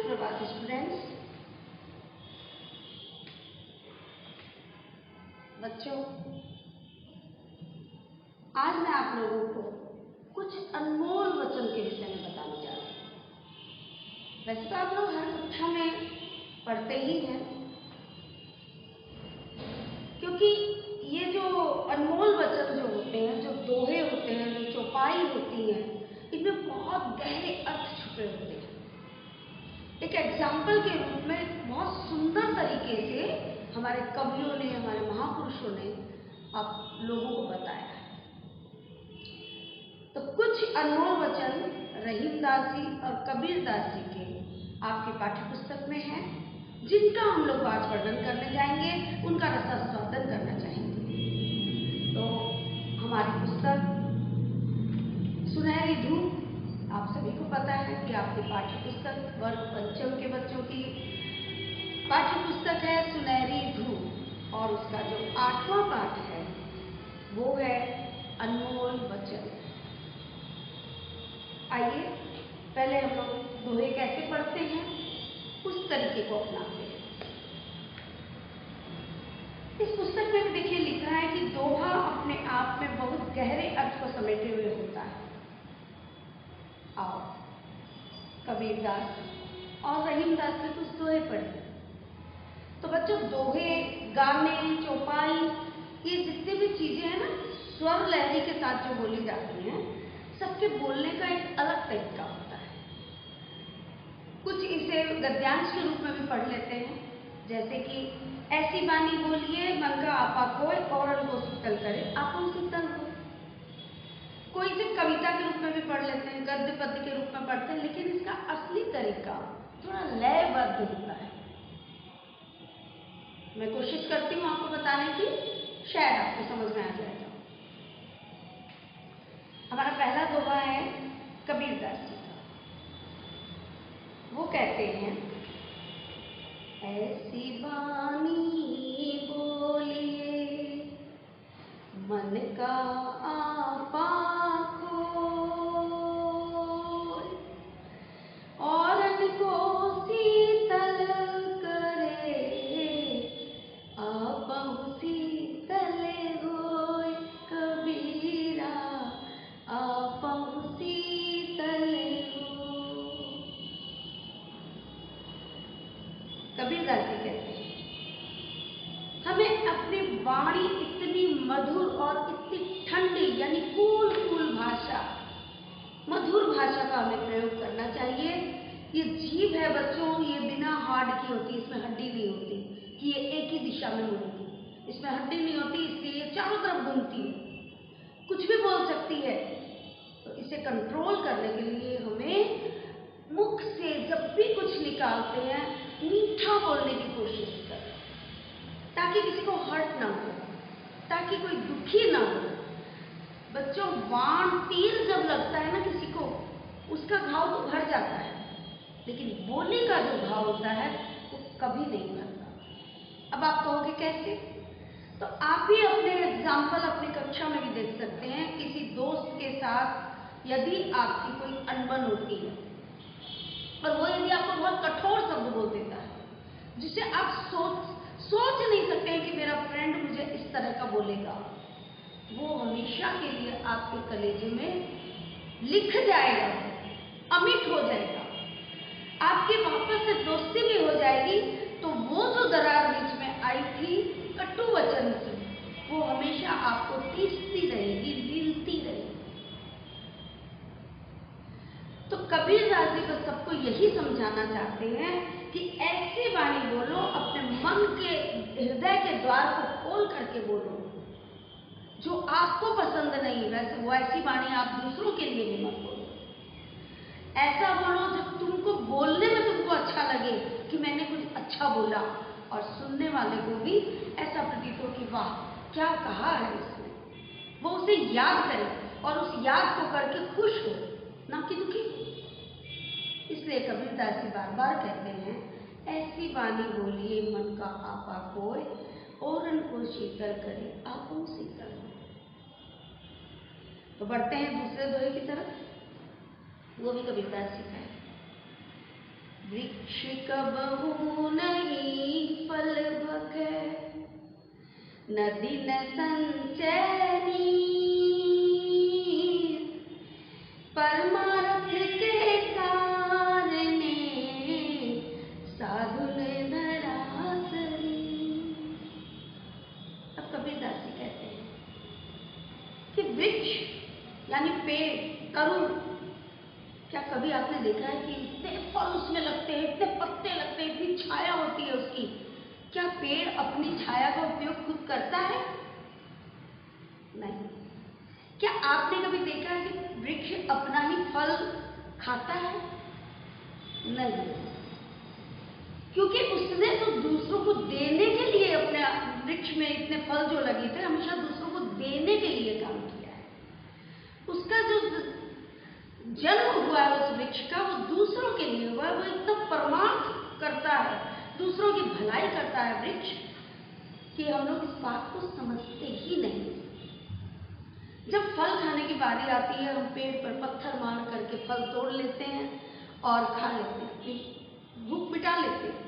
सुप्रभात स्टूडेंट्स। बच्चों, आज मैं आप लोगों को कुछ अनमोल वचन के विषय में बताने जा रही हूँ। वैसे तो आप लोग हर कक्षा में पढ़ते ही हैं, क्योंकि ये जो अनमोल वचन जो होते हैं, जो दोहे होते हैं, जो चौपाई होती हैं, इनमें बहुत गहरे अर्थ छुपे होते हैं। एक एग्जाम्पल के रूप में बहुत सुंदर तरीके से हमारे कवियों ने, हमारे महापुरुषों ने आप लोगों को बताया है। तो कुछ अनमोल वचन रहीमदास जी और कबीरदास जी के आपके पाठ्य पुस्तक में है, जिनका हम लोग आज वर्णन करने जाएंगे, उनका रसास्वादन करना चाहेंगे। तो हमारी पुस्तक सुनहरी धूप, आप सभी को पता है कि आपकी पाठ्य पुस्तक वर्ग पंचम के बच्चों की पाठ्य पुस्तक है सुनहरी धूप, और उसका जो 8वां पाठ है वो है अनमोल वचन। आइए पहले हम लोग दोहे कैसे पढ़ते हैं उस तरीके को अपनाते हैं। इस पुस्तक में भी देखिए लिखा है कि दोहा अपने आप में बहुत गहरे अर्थ को समेटे हुए होता है। आओ कबीरदास और रहीमदास के कुछ दोहे पढ़े। तो बच्चों, दोहे, गाने, चौपाई, ये जितनी भी चीजें हैं ना, स्वर लहरी के साथ जो बोली जाती हैं, सबके बोलने का एक अलग तरीका होता है। कुछ इसे गद्यांश के रूप में भी पढ़ लेते हैं, जैसे कि ऐसी बानी बोलिए मन का आपा कोय, और को शीतल करे आपो शीतल हो। कोई इसे कविता के रूप में भी पढ़ लेते हैं, गद्य पद्य के रूप में पढ़ते हैं, लेकिन इसका असली तरीका थोड़ा लयबद्ध होता है। मैं कोशिश करती हूँ आपको बताने की, शायद आपको समझ में आ जाएगा। हमारा पहला दोहा है कबीरदास जी का। वो कहते हैं, ऐसी बानी बोलिए मन का आपा खोय, औरन को शीतल करे आपहु शीतल होय। कबीरा आपहु शीतल होय। कबीरदास जी कहते हैं, हमें अपनी वाणी इतनी मधुर और इतनी ठंडी यानी कूल कूल भाषा, मधुर भाषा का हमें प्रयोग करना चाहिए। ये जीभ है बच्चों, ये बिना हार्ड की होती है, इसमें हड्डी नहीं होती कि ये एक ही दिशा में मुड़ेगी। इसमें हड्डी नहीं होती, इसलिए ये चारों तरफ घूमती है, कुछ भी बोल सकती है। तो इसे कंट्रोल करने के लिए हमें मुख से जब भी कुछ निकालते हैं, मीठा बोलने की कोशिश करें, ताकि किसी को हर्ट ना हो, ताकि कोई दुखी ना हो। बच्चों, बाण तीर जब लगता है ना किसी को, उसका घाव तो भर जाता है, लेकिन बोली का जो घाव होता है वो कभी नहीं भरता। अब आप कहोगे कैसे? तो आप भी अपने एग्जाम्पल अपनी कक्षा में भी देख सकते हैं। किसी दोस्त के साथ यदि आपकी कोई अनबन होती है और वो यदि आपको बहुत कठोर शब्द बोल देता है, जिसे आप सोच नहीं सकते हैं कि मेरा फ्रेंड मुझे इस तरह का बोलेगा, वो हमेशा के लिए आपके कलेजे में लिख जाएगा, अमिट हो जाएगा। आपकी वापस से दोस्ती भी हो जाएगी, तो वो जो दरार बीच में आई थी कटु वचन की, वो हमेशा आपको टीसती रहेगी, लीलती रहेगी। तो कबीरदास जी बस सबको यही समझाना चाहते हैं कि ऐसी वाणी बोलो, अपने मन के हृदय के द्वार को खोल करके बोलो। जो आपको पसंद नहीं, वैसे वो ऐसी वाणी आप दूसरों के लिए भी मत बोलो। ऐसा बोलो जो तुमको बोलने में तुमको अच्छा लगे कि मैंने कुछ अच्छा बोला, और सुनने वाले को भी ऐसा प्रतीत हो कि वाह क्या कहा है इसने। वो उसे याद करे और उस याद को करके खुश हो, ना कि दुखी हो। इसलिए कबीरदास जी बार बार कहते हैं, ऐसी वाणी बोलिए मन का आपा कोय, औरन को शीतल करे आपो शीतल हो। तो बढ़ते हैं दूसरे दोहे की तरफ, वो भी कबीरदास जी का है। वृक्ष कबहू नहीं फल बखे, नदी न संचय नीर, परमार्थ के कारणे साधु ने धरा शरीर। अब कबीरदास जी कहते हैं कि वृक्ष यानी पेड़, तरुण, क्या कभी आपने देखा है कि इतने फल उसमें लगते हैं, इतने पत्ते लगते हैं, इतनी छाया होती है उसकी? क्या पेड़ अपनी छाया का उपयोग खुद करता है? नहीं। क्या आपने कभी देखा है कि वृक्ष अपना ही फल खाता है? नहीं, क्योंकि उसने तो दूसरों को देने के लिए, अपने वृक्ष में इतने फल जो लगे थे हमेशा दूसरों को देने के लिए काम किया है। उसका जो जन्म हुआ है उस वृक्ष का, वो दूसरों के लिए हुआ है। वो इतना परमार्थ करता है, दूसरों की भलाई करता है वृक्ष, कि हम लोग इस बात को समझते ही नहीं। जब फल खाने की बारी आती है, हम पेड़ पर पत्थर मार करके फल तोड़ लेते हैं और खा लेते हैं, भूख मिटा लेते हैं।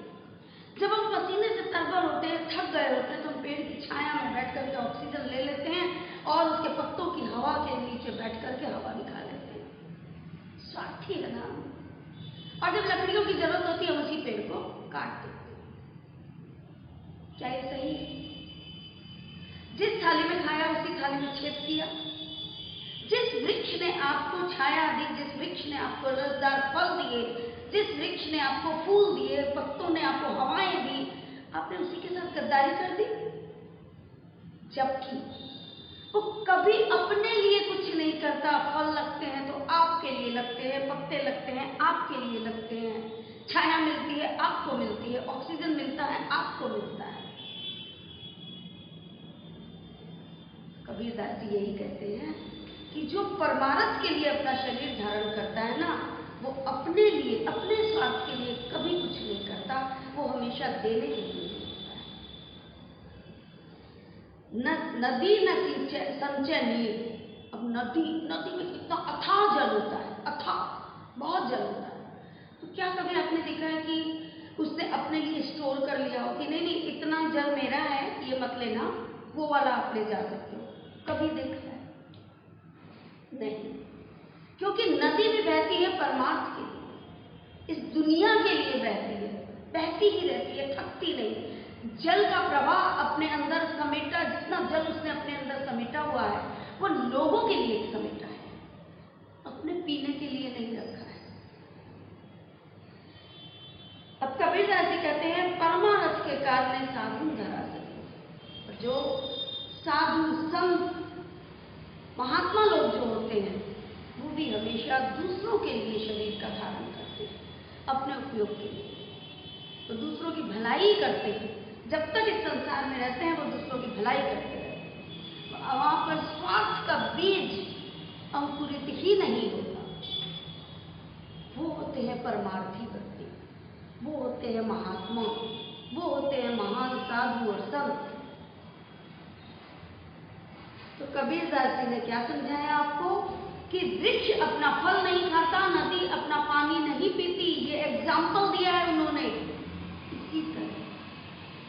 जब हम पसीने से तरबल होते हैं, थक गए होते हैं, तो हम पेड़ की छाया में बैठ करके ऑक्सीजन ले लेते हैं और उसके पत्तों की हवा के नीचे बैठ करके हवा भी खा लेते हैं। स्वार्थी है ना। और जब लकड़ियों की जरूरत होती है, हम उसी पेड़ को काट देते हैं। क्या ये सही है? जिस थाली में खाया उसी थाली में छेद किया। जिस वृक्ष ने आपको छाया दी, जिस वृक्ष ने आपको रसदार फल दिए, जिस वृक्ष ने आपको फूल दिए, पत्तों ने आपको हवाएं दी, आपने उसी के साथ गद्दारी कर दी। जबकि वो कभी अपने लिए कुछ नहीं करता। फल लगते हैं तो आपके लिए लगते हैं, पत्ते लगते हैं आपके लिए लगते हैं, छाया मिलती है आपको मिलती है, ऑक्सीजन मिलता है आपको मिलता है। कबीरदास जी यही कहते हैं कि जो परमार्थ के लिए अपना शरीर धारण करता है ना, वो अपने लिए, अपने स्वार्थ के लिए कभी कुछ नहीं करता। वो हमेशा देने के लिए होता है। नदी न संचय नीर। अब नदी में कितना अथाह जल होता है, अथाह, बहुत जल होता है। तो क्या कभी आपने देखा है कि उसने अपने लिए स्टोर कर लिया हो कि नहीं इतना जल मेरा है, ये मत लेना, वो वाला आप ले जा सकते हो? कभी देखा है? नहीं। क्योंकि नदी भी बहती है परमार्थ के लिए, इस दुनिया के लिए बहती है, बहती ही रहती है, थकती नहीं। जल का प्रवाह अपने अंदर समेटा, जितना जल उसने अपने अंदर समेटा हुआ है, वो लोगों के लिए समेटा है, अपने पीने के लिए नहीं रखा है। अब कबीरदास जी कहते हैं परमार्थ के कारण साधु धरा सके। जो साधु संत महात्मा लोग जो होते हैं, वो भी हमेशा दूसरों के लिए शरीर का धारण करते हैं, अपने उपयोग के लिए। तो दूसरों की भलाई करते हैं। जब तक इस संसार में रहते हैं, वो दूसरों की भलाई करते रहते हैं। वहां पर स्वार्थ का बीज अंकुरित ही नहीं होता। वो होते हैं परमार्थी व्यक्ति, वो होते हैं महात्मा, वो होते हैं महान साधु और संत। तो कबीरदास जी ने क्या समझाया आपको कि वृक्ष अपना फल नहीं खाता, नदी अपना पानी नहीं पीती। ये एग्जाम्पल दिया है उन्होंने। इसी तरह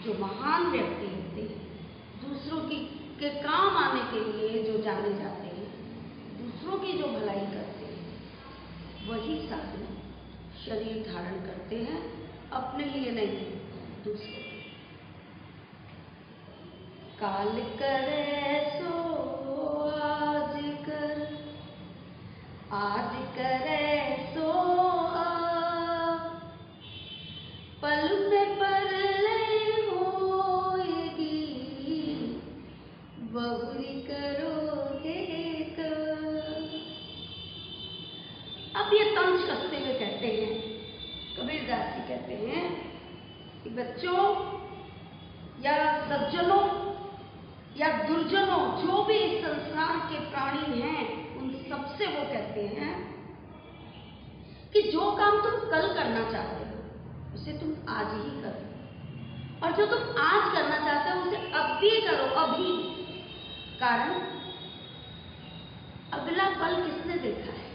जो महान व्यक्ति होते हैं, दूसरों के काम आने के लिए जो जाने जाते हैं, दूसरों की जो भलाई करते हैं, वही साधु शरीर धारण करते हैं, अपने लिए नहीं, दूसरों के। काल करे सो आज कर, आज करे सो आप, पल में परलय होएगी, बहुरी करोगे कब। अब ये तंज कसते हुए कहते हैं, कबीरदास जी कहते हैं कि बच्चों या सज्जनों या दुर्जनों, जो भी इस संसार के प्राणी हैं, उन सबसे वो कहते हैं कि जो काम तुम कल करना चाहते हो, उसे तुम आज ही करो, और जो तुम आज करना चाहते हो उसे अब भी करो, अभी। कारण अगला पल किसने देखा है?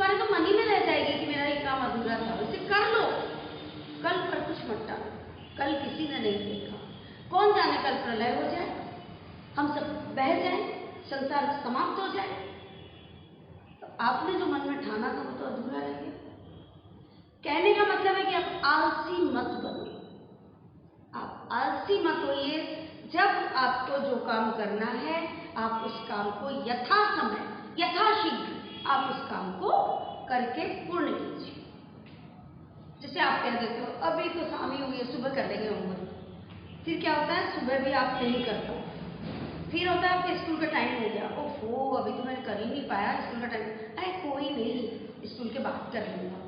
तुम्हारे तो मन ही में रह जाएगी कि मेरा ये काम अधूरा था, उसे कर लो। कल पर कुछ मत टालो, कल किसी ने नहीं देखा, कौन जाने कल प्रलय हो जाए, हम सब बह जाए, संसार समाप्त हो जाए, तो आपने जो मन में ठाना था वो तो अधूरा रह गया। कहने का मतलब है कि आप आलसी मत बनिए, आप आलसी मत होइए। जब आपको जो काम करना है आप उस काम को यथा समय यथाशीघ्र आप उस काम को करके पूर्ण कीजिए। जैसे आप कह देते हो अभी तो शाम ही हुई है, सुबह कर लेंगे होमवर्क, फिर क्या होता है सुबह भी आप नहीं करते, फिर होता है आपके स्कूल का टाइम हो गया, ओफो अभी तो मैंने कर ही नहीं पाया, स्कूल का टाइम, अरे कोई नहीं स्कूल के बाद कर लूँगा।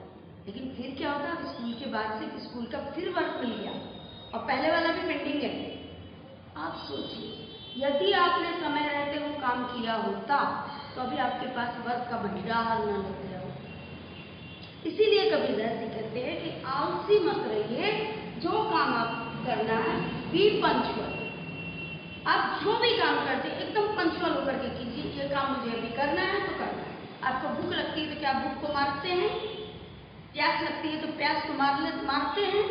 लेकिन फिर क्या होता है स्कूल के बाद से स्कूल का फिर वर्क मिल गया और पहले वाला भी पेंडिंग है। आप सोचिए यदि आपने समय रहते वो काम किया होता तो अभी आपके पास वर्क का भंडार न लग गया होता। इसीलिए कबीरदास जी कहते हैं कि आलसी मत रहिए, जो काम आप करना है बी पंचुअल। आप जो भी काम करते हैं एकदम पंचुअल होकर के कीजिए। ये काम मुझे अभी करना है तो करना है। आपको भूख लगती है तो क्या भूख को मारते हैं, प्यास लगती है तो प्यास को मारते हैं,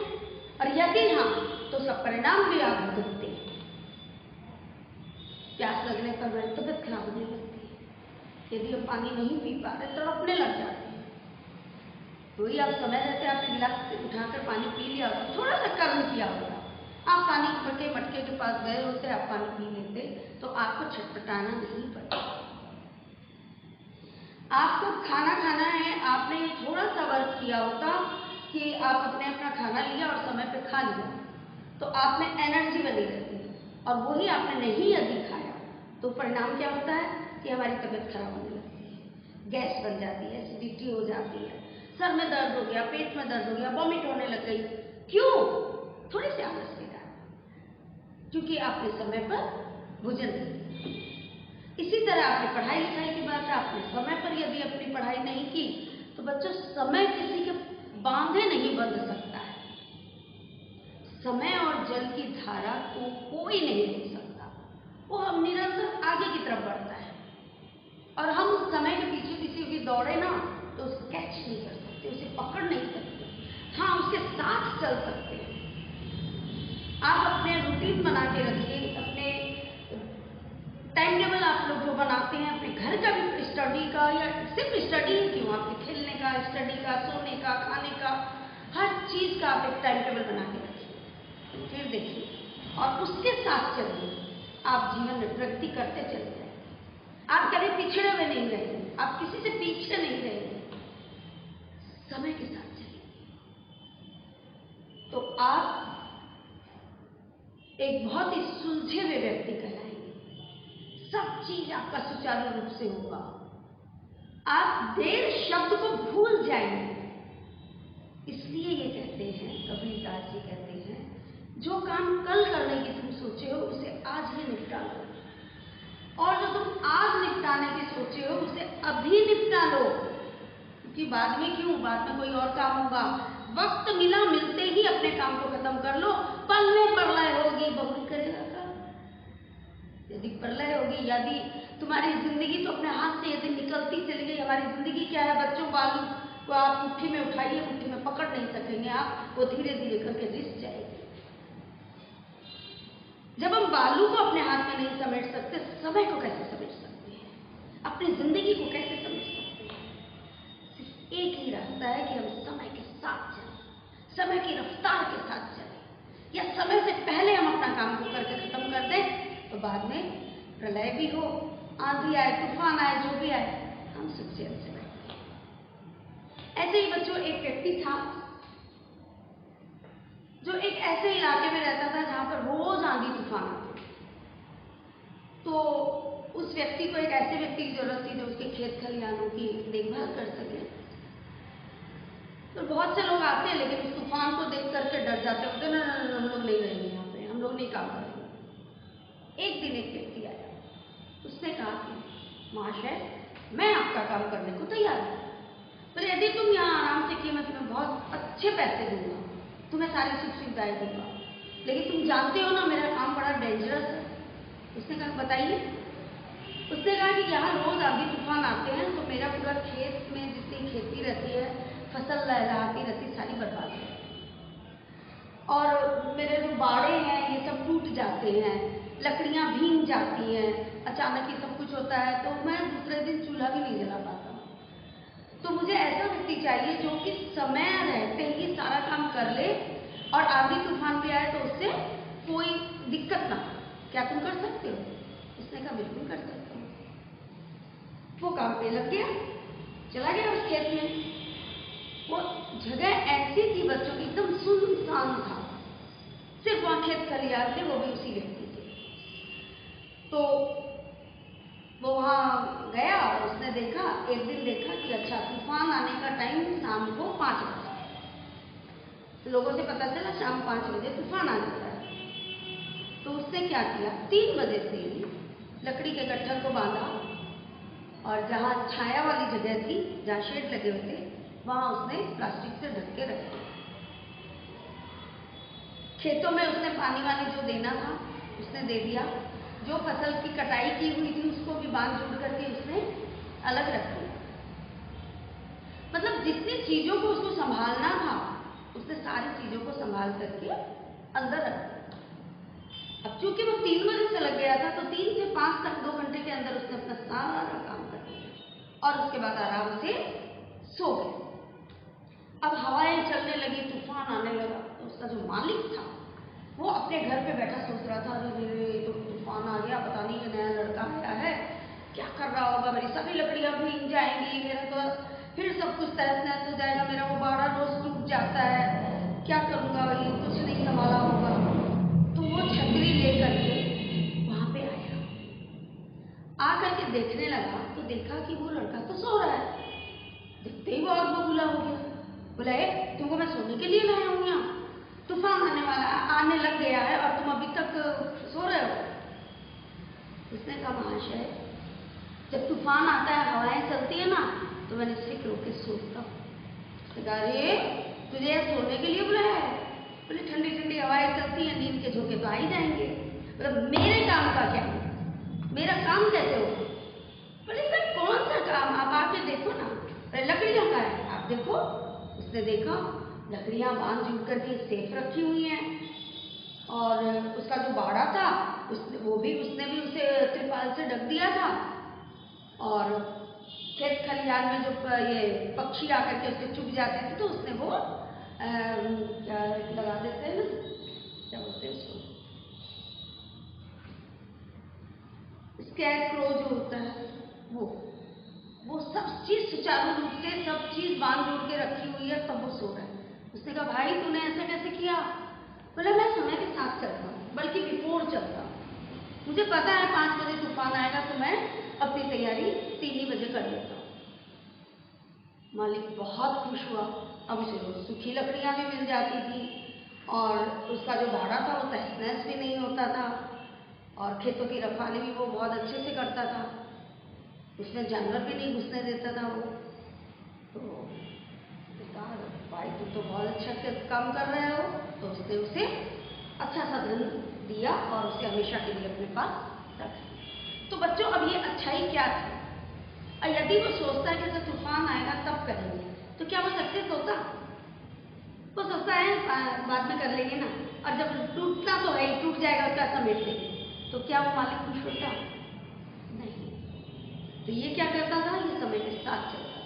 और यदि हाँ तो सब परिणाम भी आप भुगतते हैं। प्यास लगने पर मेरी तबीयत खराब होने लगती है, यदि हम पानी नहीं पी पा रहे तड़पने लग जाते हैं। वही आप समय रहते आपने गिलास उठाकर पानी पी लिया होता, थोड़ा सा कर्म किया होता, आप पानी के मटके के पास गए होते, आप पानी पी लेते तो आपको छटपटाना नहीं पड़ता। आपको खाना खाना है, आपने थोड़ा सा वर्क किया होता कि आप अपना खाना लिया और समय पे खा लिया तो आप में एनर्जी बनी रहती है, और वही आपने नहीं यदि खाया तो परिणाम क्या होता है कि हमारी तबीयत खराब होने लगती है, गैस बन जाती है, एसिडिटी हो जाती है, सर में दर्द हो गया, पेट में दर्द हो गया, वॉमिट होने लग गई। क्यों? थोड़ी सी आलस के कारण, क्योंकि आपने समय पर भोजन नहीं। इसी तरह आपने पढ़ाई लिखाई की बात है, आपने समय पर यदि अपनी पढ़ाई नहीं की तो बच्चों समय किसी के बांधे नहीं बंध सकता है। समय और जल की धारा को कोई नहीं रोक सकता, वो हम निरंतर आगे की तरफ बढ़ता है और हम उस समय के पीछे किसी की दौड़े ना तो उसे कैच नहीं कर सकते, उसे पकड़ नहीं सकते, हाँ उसके साथ चल सकते हैं। आप अपने रूटीन बना के रखिए, अपने टाइम टेबल आप लोग जो बनाते हैं अपने घर का भी, स्टडी का या सिर्फ स्टडी ही क्यों, आपके खेलने का, स्टडी का, सोने का, खाने का, हर चीज का आप एक टाइम टेबल बना के रखिए, फिर देखिए और उसके साथ चलिए, आप जीवन में प्रगति करते चले जाए। आप कभी पिछड़े हुए नहीं रहेंगे, आप किसी से पीछे नहीं रहेंगे, समय के साथ चलिए तो आप एक बहुत ही सुलझे हुए व्यक्ति कहलाएंगे। सब चीज आपका सुचारू रूप से होगा, आप देर शब्द को भूल जाएंगे। इसलिए ये कहते हैं कबीरदास जी कहते हैं जो काम कल करने की तुम सोचे हो उसे आज ही निपटा लो, और जो तुम आज निपटाने की सोचे हो उसे अभी निपटा लो, क्योंकि बाद में क्यों, बाद में कोई और काम होगा। वक्त मिला मिलते ही अपने काम को खत्म कर लो। पल में प्रलय होगी बहु करेगा काम। यदि प्रलय होगी, यदि तुम्हारी जिंदगी तो अपने हाथ से यदि निकलती चली गई, हमारी जिंदगी क्या है बच्चों, बालू को आप मुट्ठी में उठाइए, मुट्ठी में पकड़ नहीं सकेंगे आप, वो धीरे धीरे करके रिस जाएगी। जब हम बालू को अपने हाथ में नहीं समेट सकते, समय को कैसे समेट सकते हैं, अपनी जिंदगी को कैसे समेट सकते हैं। सिर्फ एक ही रास्ता है कि हम समय के साथ चलें, समय की रफ्तार के साथ चलें, या समय से पहले हम अपना काम को करके खत्म कर दें तो बाद में प्रलय भी हो, आंधी आए, तूफान आए, जो भी आए, हम सुख चैन से बैठे। ऐसे ही बच्चों एक व्यक्ति था जो एक ऐसे इलाके में रहता था जहां पर रोज आंधी तूफान आते। तो उस व्यक्ति को एक ऐसे व्यक्ति की जरूरत थी जो उसके खेत खलिहानों की देखभाल कर सके। तो बहुत से लोग आते हैं लेकिन उस तूफान को देख करके डर जाते होते, ना हम लोग नहीं रहेंगे यहाँ पे, हम लोग नहीं काम करेंगे। एक दिन एक व्यक्ति आया, उसने कहा कि महाशय मैं आपका काम करने को तैयार हूँ, पर यदि तुम यहाँ आराम से किए मैं तुम्हें बहुत अच्छे पैसे दूंगा, तुम्हें सारी सुख सुविधाएं दूंगा, लेकिन तुम जानते हो ना मेरा काम बड़ा डेंजरस है। उसने कहा बताइए। उसने कहा कि यहाँ रोज आंधी तूफान आते हैं तो मेरा पूरा खेत में जितनी खेती रहती है, फसल लहराती रहती, सारी बर्बाद है, और मेरे जो बाड़े हैं ये सब टूट जाते हैं, लकड़ियाँ भीग जाती हैं, अचानक ही सब कुछ होता है, तो मैं दूसरे दिन चूल्हा भी नहीं जला पाता। तो मुझे ऐसा व्यक्ति चाहिए जो कि समय रहते ही सारा काम कर ले, और आंधी तूफान भी आए तो उससे कोई दिक्कत ना हो। क्या तुम कर सकते हो? उसने कहा बिल्कुल कर सकते हो। वो काम पे लग गया, चला गया उस खेत में। वो जगह ऐसी थी बच्चों की, एकदम सुनसान था, सिर्फ वहां खेत खलियान थे, वो भी उसी व्यक्ति के। तो वो वहां गया और उसने देखा, एक दिन देखा कि अच्छा तूफान आने का टाइम शाम को 5 बजे। तो लोगों से पता चला शाम 5 बजे तूफान आने वाला है। तो उसने क्या किया, 3 बजे से ही लकड़ी के गट्ठर को बांधा, और जहाँ छाया वाली जगह थी, जहाँ शेड लगे हुए थे, वहां उसने प्लास्टिक से ढक के रख दिया। खेतों में उसने पानी वानी जो देना था उसने दे दिया, जो फसल की कटाई की हुई थी उसको भी बांध जोड़ करके उसने अलग रख दिया। मतलब जितनी चीजों को उसको संभालना था उसने सारी चीजों को संभाल करके अंदर रख दिया। अब चूंकि वो 3 बजे से लग गया था, तो 3 से 5 तक 2 घंटे के अंदर उसने अपना सारा काम कर दिया और उसके बाद आराम से सो गया। अब हवाएं चलने लगी, तूफान आने लगा, तो उसका जो मालिक था वो अपने घर पे बैठा सोच रहा था, अरे तो तूफान आ गया, पता नहीं ये नया लड़का आया है, क्या कर रहा होगा, मेरी सभी लकड़ियां भीग जाएंगी, मेरा तो फिर सब कुछ तहस नहस हो जाएगा, मेरा वो बाड़ा रोज टूट जाता है, क्या करूंगा, ये कुछ नहीं संभाला होगा। तो वो छतरी लेकर के वहां पे आया, आकर के देखने लगा तो देखा कि वो लड़का तो सो रहा है। दिखते ही वो आग बबूला हो गया, बोला तुमको मैं सोने के लिए लाया हूँ, यहाँ तूफान आने लग गया है और तुम अभी तक सो रहे हो। उसने कहा महाशय, जब तूफान आता है, हवाएं चलती है ना, तो मैंने सिर्फ रोके सोता हूँ। उसने कहा अरे तुझे यहाँ सोने के लिए बुलाया है? बोले ठंडी ठंडी हवाएं चलती हैं, नींद के झोंके तो आ ही जाएंगे। मतलब मेरे काम का क्या, मेरा काम कैसे होगा? बोले सर कौन सा काम, आप आके देखो ना, लकड़ियों का है, आप देखो। उसने देखा, लकड़ियां बांध जुड़ करके सेफ रखी हुई हैं, और उसका जो बाड़ा था उसने भी उसे त्रिपाल से ढक दिया था, और खेत खलिहान में जो ये पक्षी आकर के उससे चुभ जाते थे तो उसने वो क्या लगा देते हैं ना, क्या बोलते हैं उसको, स्कैरक्रो जो होता है, वो सब चीज सुचारू रूप से सब चीज बांध जोड़ के रखी हुई है, तब वो सो रहा है। उसने कहा भाई तूने ऐसा कैसे किया? बोला मैं समय के साथ चलता हूँ, बल्कि बिफोर चलता हूँ, मुझे पता है 5 बजे तूफान आएगा तो मैं अपनी तैयारी 3 ही बजे कर लेता हूँ। मालिक बहुत खुश हुआ, अब उसे रोज सूखी लकड़ियां भी मिल जाती थी, और उसका जो भाड़ा था वो तहस नहस भी नहीं होता था, और खेतों की रखवाली भी वो बहुत अच्छे से करता था, उसमें जानवर भी नहीं घुसने देता था वो। तो कहा भाई तुम तो बहुत अच्छा काम कर रहे हो, तो उसने उसे अच्छा सा धन दिया और उसे हमेशा के लिए अपने पास रख दिया। तो बच्चों अब ये अच्छाई क्या थी? और यदि वो सोचता है कि जब तूफान आएगा तब करेंगे, तो क्या वो सक्सेस होता? वो सोचता है बाद में कर लेंगे ना, और जब टूटना तो है ही, टूट जाएगा उसका समेट लेंगे, तो क्या वो मालिक खुश होता? नहीं। तो ये क्या करता था, ये समय के साथ चलता था।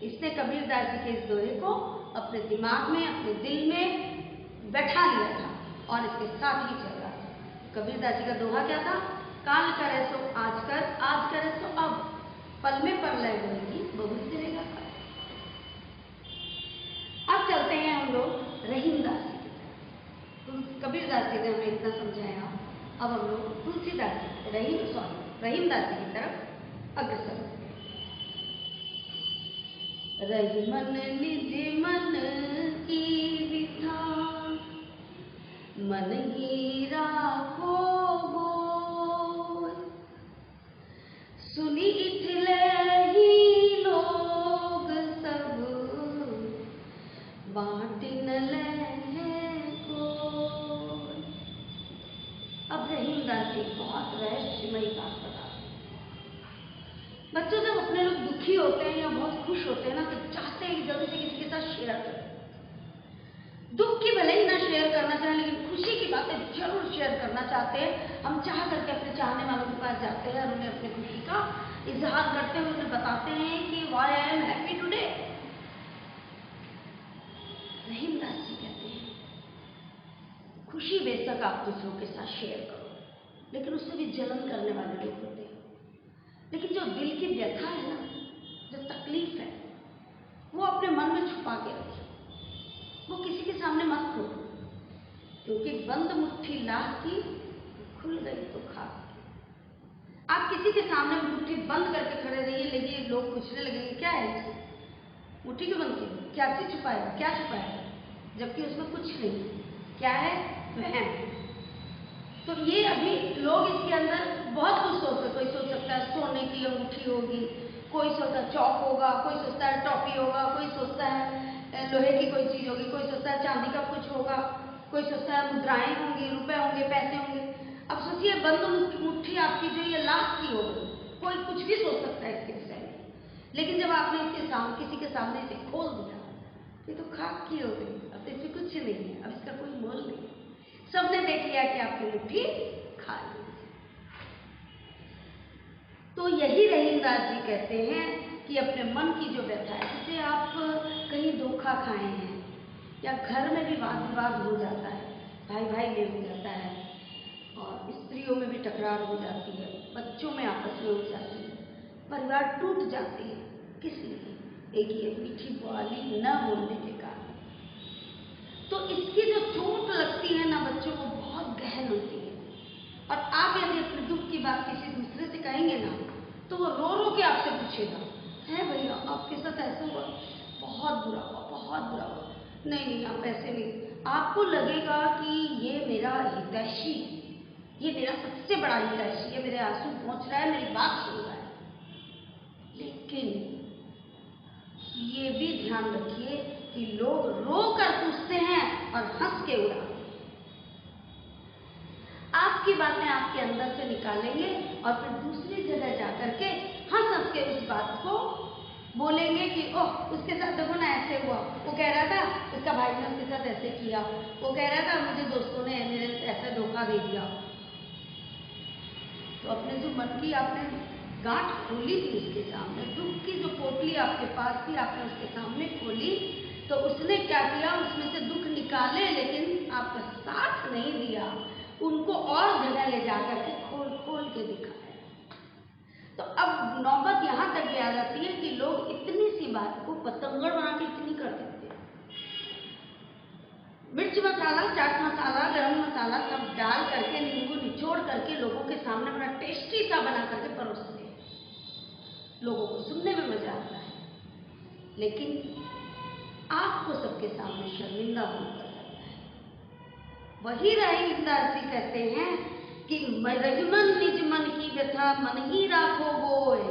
इसने कबीरदास जी के इस दोहे को अपने दिमाग में, अपने दिल में बैठा लिया था और इसके साथ ही चल रहा था। कबीरदास जी का दोहा क्या था? काल करे सो आज कर, आज करे सो अब, पल में पर लय होगी बहुत चलेगा। अब चलते हैं हम लोग रहीमदास जी की तरफ। कबीरदास जी ने हमें इतना समझाया, अब हम लोग तुलसीदास जी, रहीमदास जी की तरफ अग्रसर होते हैं। रहीमन निज मन की विथा, मन ही राखो बोल, सुनी इथले ही लोग सब, बाँट न ले कोई। अब रहीमदास जी बहुत रहस्यमयी बात बता, बच्चों जब अपने लोग दुखी होते हैं या बहुत खुश होते हैं ना, तो चाहते हैं कि जल्दी से किसी के साथ शेयर करें। दुख की भले ही ना शेयर करना चाहें, लेकिन खुशी की बातें जरूर शेयर करना चाहते हैं। हम चाह करके अपने चाहने वालों के पास जाते हैं और उन्हें अपनी खुशी का इजहार करते हुए उन्हें बताते हैं कि why I am happy today. Rahimdas ji कहते हैं, खुशी बेशक आप दूसरों के साथ शेयर करो, लेकिन उससे भी जलन करने वाले लोग होते हैं। लेकिन जो दिल की व्यथा है ना, जो तकलीफ है, वो अपने मन में छुपा के रखिए, वो किसी के सामने मत खोलो, क्योंकि बंद मुट्ठी लाह की, खुल गई तो खाक। आप किसी के सामने मुट्ठी बंद करके खड़े रहिए, लेकिन लोग पूछने लगेंगे क्या है, मुट्ठी क्यों बंद की, क्या चीज छुपाया, क्या छुपाया, जबकि उसमें कुछ नहीं। क्या है, वहम। तो ये अभी लोग इसके अंदर बहुत कुछ सोचते हैं। कोई सोच सकता है सोने की अंगूठी होगी, कोई सोचता है चौक होगा, कोई सोचता है टॉफी होगा, कोई सोचता है लोहे की कोई चीज होगी, कोई सोचता है चांदी का कुछ होगा, कोई सोचता है मुद्राएं होंगी, रुपए होंगे, पैसे होंगे। अब सोचिए बंद मुट्ठी आपकी जो ये लाख की होगी, कोई कुछ भी सोच सकता है इसके विषय में। लेकिन जब आपने इसके सामने किसी के सामने इसे खोल दिया, ये तो खाक की हो गई, अब तो इसमें कुछ नहीं है, अब इसका कोई मोल नहीं। सबने देख लिया कि आपकी मुट्ठी खाली। तो यही रहीमदास जी कहते हैं कि अपने मन की जो व्यथा है, जैसे आप कहीं धोखा खाए हैं या घर में भी वाद विवाद हो जाता है, भाई भाई में हो जाता है, और स्त्रियों में भी टकरार हो जाती है, बच्चों में आपस में हो जाती है, परिवार टूट जाती है। किस लिए? एक ये मीठी बोली न बोलने के कारण। तो इसकी जो चोट लगती है ना बच्चों को, बहुत गहन होती है। और आप यदि अपने दुख की बात किसी दूसरे से कहेंगे ना, तो वो रो रो के आपसे पूछेगा, है भैया आपके साथ ऐसा हुआ, बहुत बुरा हुआ, बहुत बुरा हुआ। नहीं नहीं आप ऐसे नहीं। आपको लगेगा कि ये मेरा हितैषी, ये मेरा सबसे बड़ा हितैषी है, मेरे आंसू पहुंच रहा है, मेरी बात सुन रहा है। लेकिन ये भी ध्यान रखिए कि लोग रो कर पूछते हैं और हंस के उड़ाते हैं। आपकी बातें आपके अंदर से निकालेंगे और फिर दूसरी जगह जाकर के हंस हंस के उस बात को बोलेंगे कि ओह उसके साथ देखो ना ऐसे हुआ, वो कह रहा था उसका भाई ने उसके साथ ऐसे किया, वो कह रहा था मुझे दोस्तों ने मेरे ऐसा धोखा दे दिया। तो अपने जो मन की आपने गांठ खोली थी उसके सामने, दुख की जो पोटली आपके पास थी आपने उसके सामने खोली, तो उसने क्या किया, उसमें से दुख निकाले, लेकिन आपका साथ नहीं दिया, उनको और जगह ले जाकर के खोल खोल के दिखाया। तो अब नौबत यहाँ तक भी आ जाती है कि लोग इतनी सी बात को पतंगड़ बना के इतनी कर देते हैं। मिर्च मसाला, चाट मसाला, गरम मसाला सब डाल करके, नींबू निचोड़ करके लोगों के सामने बड़ा टेस्टी सा बना करके परोसते हैं। लोगों को सुनने में मजा आता है, लेकिन आपको सबके सामने शर्मिंदा होना पड़ता है। वही रहीमदास जी कहते हैं कि रहीमन निज मन की व्यथा मन ही राखो गोय।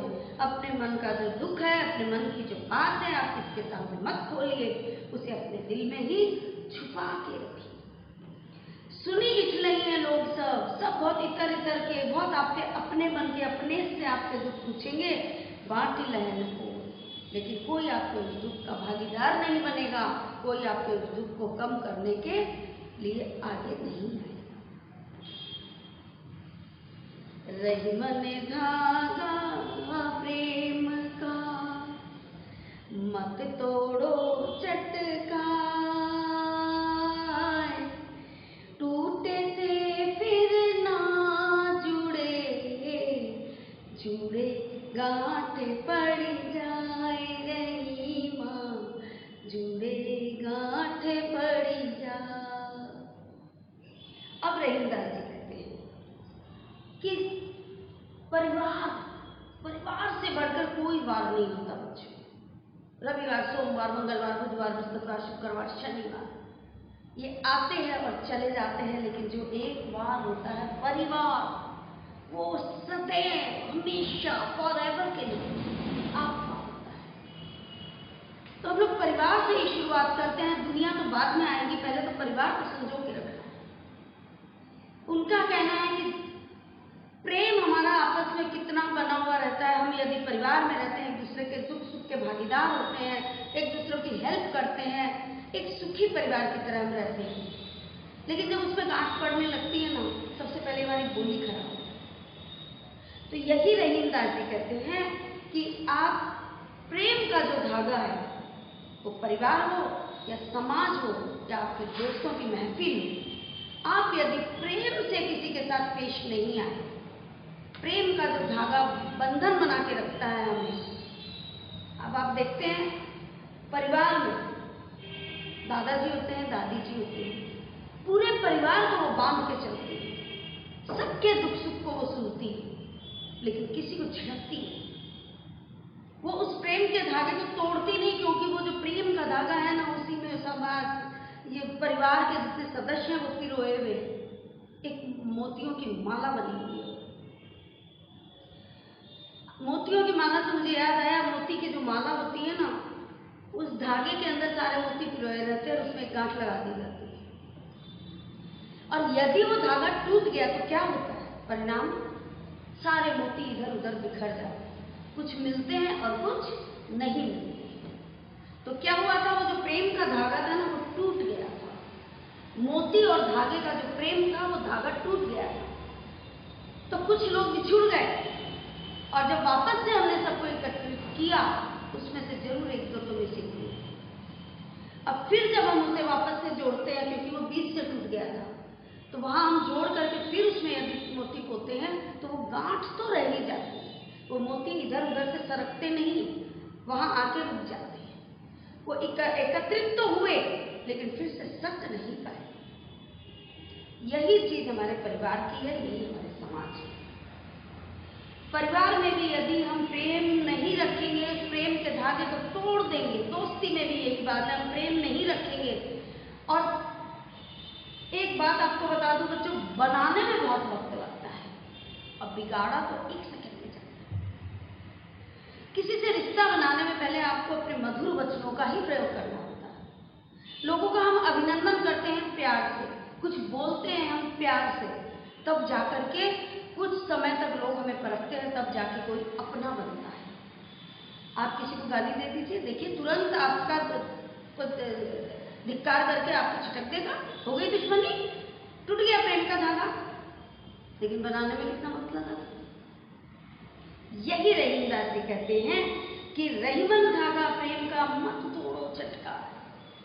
अपने मन का जो दुख है, अपने मन की जो बात है, आप किसके सामने मत खोलिए, उसे अपने दिल में ही छुपा के रखिए। सुनी इठलई है लोग सब बहुत इतर इतर के, बहुत आपके अपने मन के अपने से आपके दुख पूछेंगे, बांटी लहन को, लेकिन कोई आपके उस दुख का भागीदार नहीं बनेगा, कोई आपके उस दुख को कम करने के लिए आगे नहीं आएगा। रहीमन धागा प्रेम का मत तोड़ो चटका, टूटे से फिर ना जुड़े, जुड़े गांठ पड़ जाए रहीमा, जुड़े गांठ पड़ जाए। अब रहीमदास जी कहते हैं कि परिवार से बढ़कर कोई वार नहीं होता बच्चों। रविवार, सोमवार, मंगलवार, बुधवार, बृहस्पतिवार, शुक्रवार, शनिवार, ये आते हैं और चले जाते हैं, लेकिन जो एक वार होता है परिवार, वो सदैव हमेशा फॉरएवर के लिए आपका होता है। तो हम लोग परिवार से ही शुरुआत करते हैं, दुनिया तो बाद में आएगी, पहले तो परिवार को संजो के रखना है। उनका कहना है कि प्रेम हमारा आपस में कितना बना हुआ रहता है। हम यदि परिवार में रहते हैं, एक दूसरे के दुख सुख के भागीदार होते हैं, एक दूसरे की हेल्प करते हैं, एक सुखी परिवार की तरह हम रहते हैं। लेकिन जब उसमें गांठ पड़ने लगती है ना, सबसे पहले हमारी बोली खराब होती है। तो यही रहीमदास जी कहते हैं कि आप प्रेम का जो धागा है, वो परिवार हो या समाज हो या आपके दोस्तों की महफिल हो, आप यदि प्रेम से किसी के साथ पेश नहीं आए, प्रेम का जो धागा बंधन बना के रखता है हमें। अब आप देखते हैं परिवार में दादाजी होते हैं, दादी जी होते हैं, पूरे परिवार को वो बांध के चलती है, सबके दुख सुख को वो सुनती है, लेकिन किसी को झिड़कती है। वो उस प्रेम के धागे को तोड़ती नहीं, क्योंकि वो जो प्रेम का धागा है ना, उसी में समाज, ये परिवार के जितने सदस्य हैं वो पिरोए हुए एक मोतियों की माला बनी हुई है। मोतियों की माला से मुझे याद आया, मोती की जो माला होती है ना, उस धागे के अंदर सारे मोती पिरोए रहते हैं और उसमें एक गांठ लगा दी जाती है। और यदि वो धागा टूट गया तो क्या होता है परिणाम? सारे मोती इधर उधर बिखर जाते हैं, कुछ मिलते हैं और कुछ नहीं मिलते। तो क्या हुआ था, वो जो प्रेम का धागा था ना, वो टूट गया था। मोती और धागे का जो प्रेम था, वो धागा टूट गया था। तो कुछ लोग बिछुड़ गए, और जब वापस से हमने सबको एकत्रित किया, उसमें से जरूर एक दो तो मिसिंग हुए। अब फिर जब हम उसे वापस से जोड़ते हैं, क्योंकि वो बीच से टूट गया था, तो वहां हम जोड़ करके फिर उसमें यदि मोती पोते हैं तो वो गांठ तो रह ही जाती है। वो मोती इधर उधर से सरकते नहीं, वहां आके रुक जाते हैं। वो एकत्रित तो हुए, लेकिन फिर से सक नहीं पाए। यही चीज हमारे परिवार की है, यही हमारे समाज की। परिवार में भी यदि हम प्रेम नहीं रखेंगे, प्रेम के धागे को तोड़ देंगे, दोस्ती में भी यही बात है, हम प्रेम नहीं रखेंगे। और एक बात आपको बता दूं बच्चों, बनाने में बहुत वक्त लगता है और बिगाड़ा तो एक सेकंड में जाता है। किसी से रिश्ता बनाने में पहले आपको अपने मधुर वचनों का ही प्रयोग करना होता है। लोगों का हम अभिनंदन करते हैं प्यार से, कुछ बोलते हैं हम प्यार से, तब जाकर के कुछ समय तक लोग हमें परखते हैं, तब जाके कोई अपना बनता है। आप किसी को गाली दे दीजिए, देखिए तुरंत आपका धिक्कार करके आपको छिटक देगा, हो गई दुश्मनी, टूट गया प्रेम का धागा। लेकिन बनाने में कितना वक्त लगा। यही रहीमदास जी कहते हैं कि रहीमन धागा प्रेम का मत तोड़ो चटका।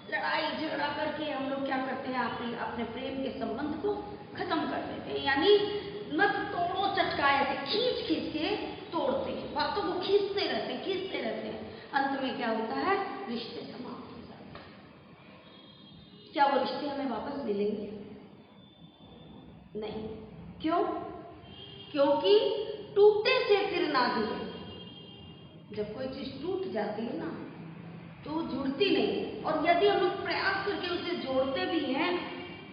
लड़ाई झगड़ा करके हम लोग क्या करते हैं, अपने प्रेम के संबंध को खत्म कर देते हैं। यानी मत तोड़ो चटका, ऐसे खींच खींच के तोड़ते हैं, बातों को खींचते रहते हैं। अंत में क्या होता है, रिश्ते समाप्त हो जाते हैं। क्या वो रिश्ते हमें वापस मिलेंगे? नहीं। क्यों? क्योंकि टूटे से फिर ना जुड़े। जब कोई चीज टूट जाती है ना, तो वो जुड़ती नहीं। और यदि हम लोग प्रयास करके उसे जोड़ते भी हैं,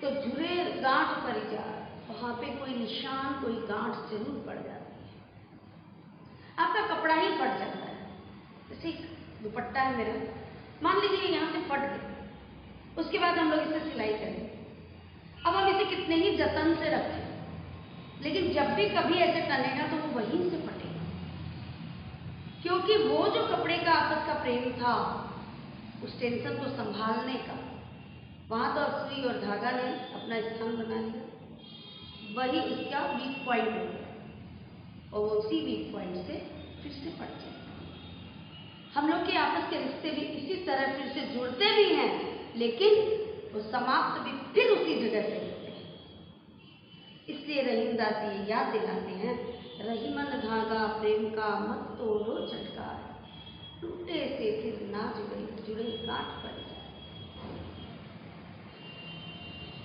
तो जुड़े गांठ पड़ जाए, वहां पे कोई निशान, कोई गांठ जरूर पड़ जाती है। आपका कपड़ा ही फट जाता है। जैसे दुपट्टा है मेरा, मान लीजिए यहाँ से फट गया, उसके बाद हम लोग इसे सिलाई करेंगे। अब हम इसे कितने ही जतन से रखें, लेकिन जब भी कभी ऐसे टनेगा तो वो वहीं से फटेगा, क्योंकि वो जो कपड़े का आपस का प्रेम था, उस टेंशन को संभालने का, वहां तो सुई और धागा ने अपना स्थान बना लिया, वही उसका वीक पॉइंट हो गया, और उसी वीक पॉइंट से फिर से फट जाए। हम लोग के आपस के रिश्ते भी इसी तरह फिर से जुड़ते भी हैं, लेकिन वो समाप्त भी फिर उसी जगह से होते हैं। इसलिए रहीमदास ये याद दिलाते हैं, रहीमन धागा प्रेम का मत तोड़ो चटका, टूटे से फिर ना जुड़े गांठ पड़ जाए।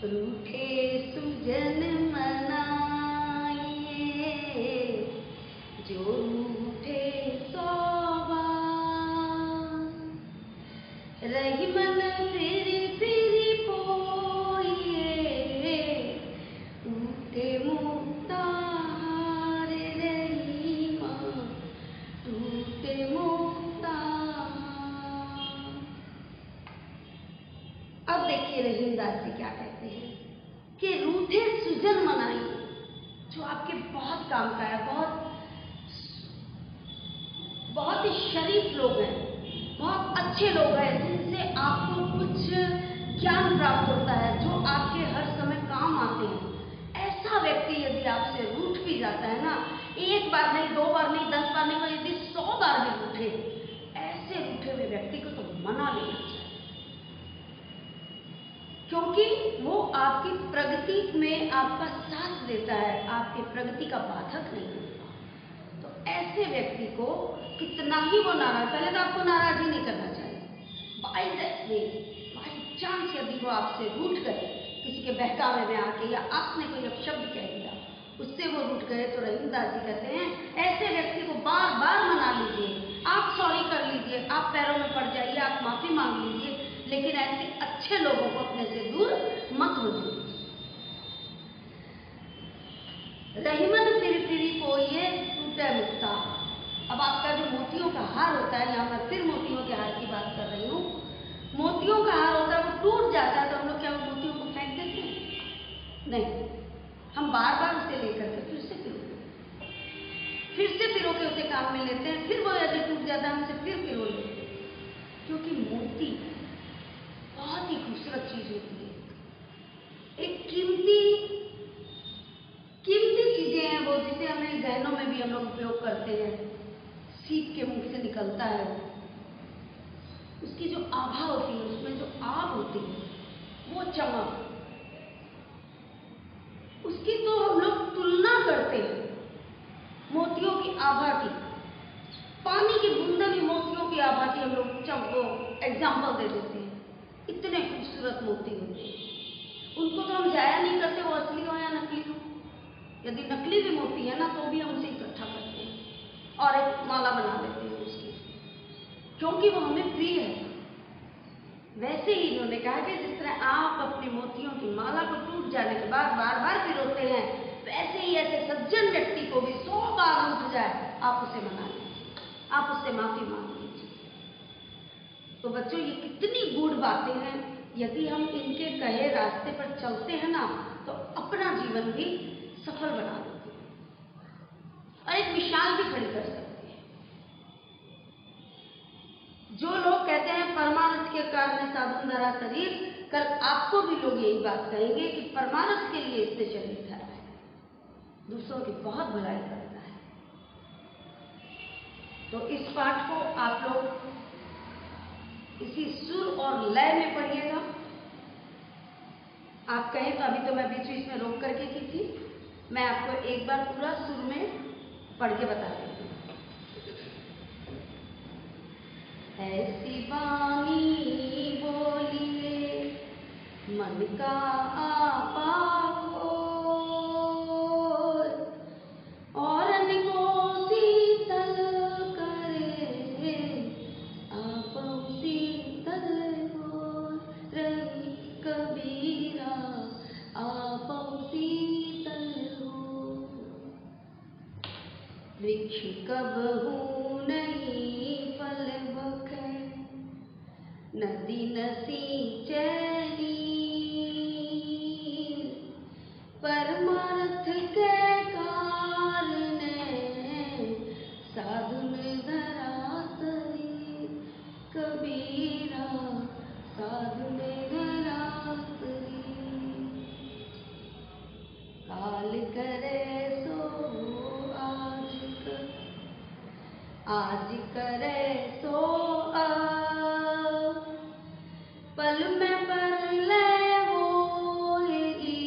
रूठे सुजन मनाइए, जो रूठे सौवा, रहीमन फिर पोइए, टूटे मुक्तार रहीमा, टूटे मुक्तार। अब देखिए रहीमदास जी क्या कहते हैं कि रूठे सुजन मनाइए, जो आपके बहुत काम का है, बहुत ही शरीफ लोग हैं, बहुत अच्छे लोग हैं, जिनसे आपको कुछ ज्ञान प्राप्त होता है, जो आपके हर समय काम आते हैं। ऐसा व्यक्ति यदि आपसे रूठ भी जाता है ना, एक बार नहीं, 2 बार नहीं, 10 बार नहीं, यदि 100 बार भी रूठे, ऐसे रूठे हुए व्यक्ति को तो मना लेना चाहिए, क्योंकि वो आपकी प्रगति में आपका साथ देता है, आपकी प्रगति का बाधक नहीं होता। तो ऐसे व्यक्ति को कितना ही वो नाराज, पहले तो आपको नाराज ही नहीं करना चाहिए। बाई चांस यदि वो आपसे रूठ गए, किसी के बहकावे में आके, या आपने कोई अपशब्द कह दिया, उससे वो रूठ गए, तो रहीमदास जी कहते हैं ऐसे व्यक्ति को बार बार मना लीजिए, आप सॉरी कर लीजिए, आप पैरों में पड़ जाइए, आप माफी मांग लीजिए, लेकिन ऐसे अच्छे लोगों को अपने से दूर मत होने दीजिए। रहीमन फिर फिरी को ये टूटे मुक्ता। अब आपका जो मोतियों का हार होता है, यहाँ मैं फिर मोतियों के हार की बात कर रही हूँ। मोतियों का हार होता है, वो टूट जाता है, तो हम लोग क्या मोतियों को फेंक देते हैं? नहीं, हम बार बार उसे लेकर के फिर से पिरो के उसे काम में लेते हैं, फिर वो यदि टूट जाता है, हम उसे फिर पिरो लेते हैं, क्योंकि मोती बहुत ही खूबसूरत चीज होती है। एक कीमती चीजें हैं वो, जिसे हमें गहनों में भी हम लोग उपयोग करते हैं। सीप के मुंह से निकलता है, उसकी जो आभा होती है, उसमें जो आग होती है, वो चमक, उसकी तो हम लोग तुलना करते हैं मोतियों की आभा की। पानी की बूंदे भी मोतियों की आभा की हम लोग एग्जाम्पल दे देते हैं। इतने खूबसूरत मोती होते हैं, उनको तो हम जाया नहीं करते, वो असली हो या नकली हो। यदि नकली भी मोती है ना, तो भी हम उसे इकट्ठा करते हैं और एक माला बना देते हैं उसकी, क्योंकि वो हमें प्रिय है। वैसे ही इन्होंने कहा कि जिस तरह आप अपनी मोतियों की माला को टूट जाने के बाद बार बार पिरोते हैं, वैसे ही ऐसे सज्जन व्यक्ति को भी 100 बार उठ जाए, आप उसे मना लीजिए, आप उससे माफी मांग लीजिए। तो बच्चों, ये कितनी गूढ़ बातें हैं। यदि हम इनके कहे रास्ते पर चलते हैं ना, तो अपना जीवन भी सफल बना देते हैं और एक मिसाल भी खड़ी कर सकते हैं। जो लोग कहते हैं परमारथ के कारण साधन धरा शरीर, कल आपको भी लोग यही बात कहेंगे कि परमारथ के लिए इसने शरीर धरा है, दूसरों की बहुत भलाई करता है। तो इस पाठ को आप लोग इसी सुर और लय में पढ़िएगा। आप कहें तो अभी तो मैं बीच बीच में रोक करके की थी, मैं आपको एक बार पूरा सुर में पढ़ के बता देती हूँ। ऐसी वाणी बोलिए मन का आपा खोल, और को शीतल करे आप शीतल हो, रही कबीरा आप शीतल हो। वृक्ष कबहू नहीं फल बखे, नदी न सींचे नीर, परमार्थ के कारण साधुन धरा शरीर, कबीरा साधुन धरा शरीर। काल करे सो आज करे सो अब, पल में पर ले होएगी,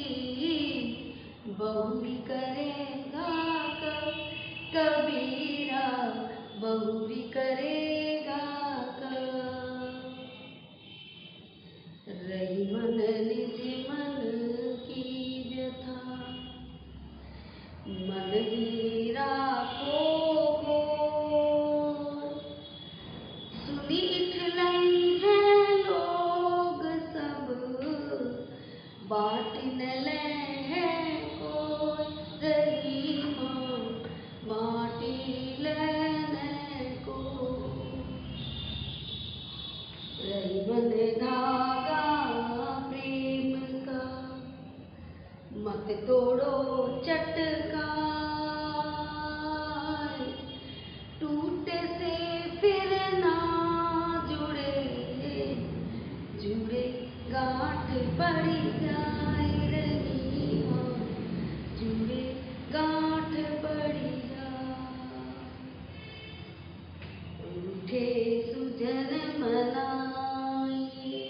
बहु भी करेगा कब, कबीरा बहु भी करेगा कब। रही मन निज मन की व्यथा, मन ही राखो घोर, सुनी इठलाई है लोग सब, बाट न ले है कोई, रूठे सुजन मनाइए,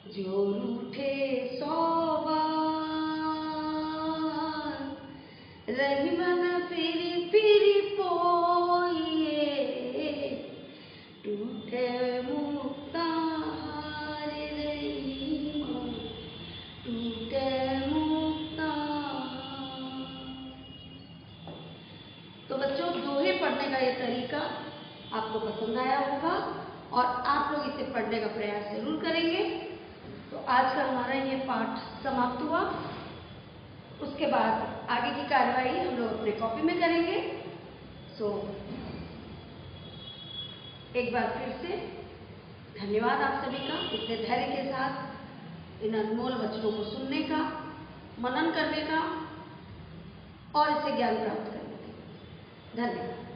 जो रूठे सौ बार, रही मन फिरी फिरी पोइए, टूटे मुक्ता हार रही मन, टूटे मुक्ता। तो बच्चों, दोहे पढ़ने का ये तरीका आपको पसंद आया होगा और आप लोग इसे पढ़ने का प्रयास जरूर करेंगे। तो आज का हमारा ये पाठ समाप्त हुआ। उसके बाद आगे की कार्रवाई हम लोग अपने कॉपी में करेंगे। सो एक बार फिर से धन्यवाद आप सभी का, इतने धैर्य के साथ इन अनमोल वचनों को सुनने का, मनन करने का और इससे ज्ञान प्राप्त करने का। धन्यवाद।